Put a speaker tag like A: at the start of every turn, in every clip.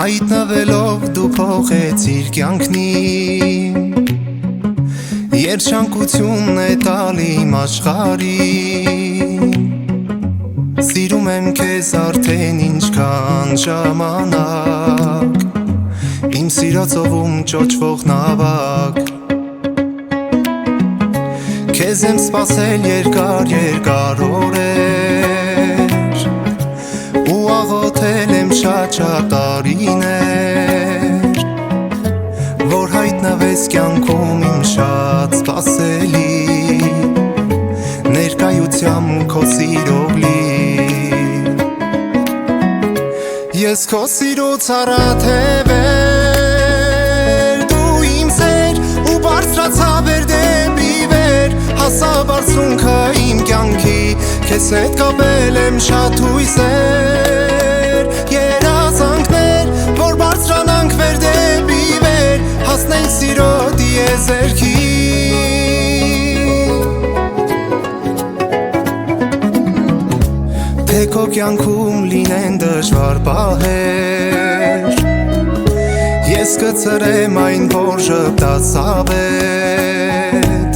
A: Հայտնվելով դու փոխեցիր կյանքնին, երջանկությունն է տալի իմ աշխարհին։ Սիրում եմ քեզ արդեն ինչքան ժամանակ, իմ սիրո ծովում ճոճվող նավակ։ Քեզ եմ սպասել երկար օրեր, ու աղոթել եմ շատ տարիներ, որ հայտնվես կյանքում իմ շատ սպասելի, ներկայությամբ քո սիրով լի։ Ես քո սիրուց առաթև դու իմ սեր ու բարձրացա վեր դեպի վեր, հասա բարձունքը իմ կյանքի, քեզ հետ կապել եմ շատ հույսեր, երազանքներ, որ բարձրանանք վեր դեպի վեր, հասնենք սիրո տիեզերքի։ Թե քո կյանքում լինեն դժվար պահեր, ես կծրեմ այն, որ ժպտաց ավետ,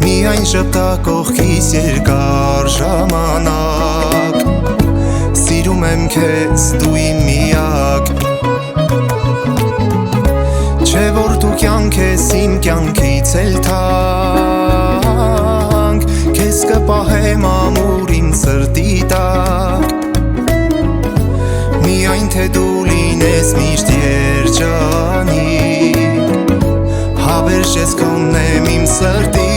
A: միայն ժպտա կողքիս երկար ժամանակ, սիրում եմ քեզ դու իմ միակ։ Չէ որ դու կյանք ես իմ կյանքից էլ թանկ, քեզ կպահեմ ամուր իմ սրտի տակ, միայն թե դու լինես միշտ երջանիկ, հավերժ ես կոնեմ իմ սրտիկ։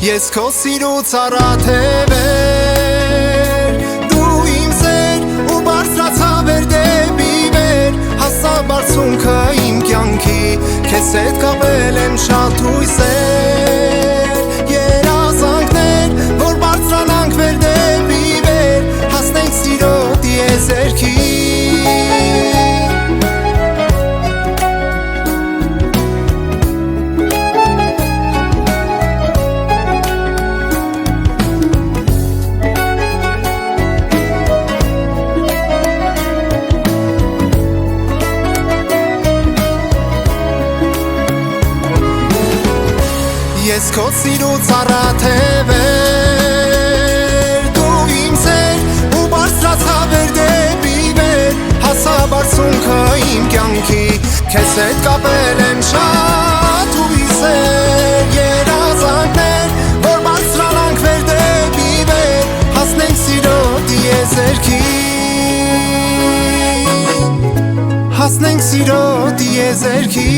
A: Ես քո սիրուց առաթև դու իմ սեր ու բարձրացա վեր դեպի վեր, հասա բարձունքը իմ կյանքի, քեզ հետ կապել եմ շատ հույսեր, երազանքներ, որ բարձրանանք վեր դեպի վեր, հասնենք սիրո տիեզերքի։ Ես քո սիրուց առաթև դու իմ սեր ու բարձրացա վեր դեպի վեր, հասա բարձունքը իմ կյանքի, քեզ հետ կապել եմ շատ հույսեր, երազանքներ, որ բարձրանանք վեր դեպի վեր, հասնենք սիրո տիեզերքի, հասնենք սիրո տիեզերքի։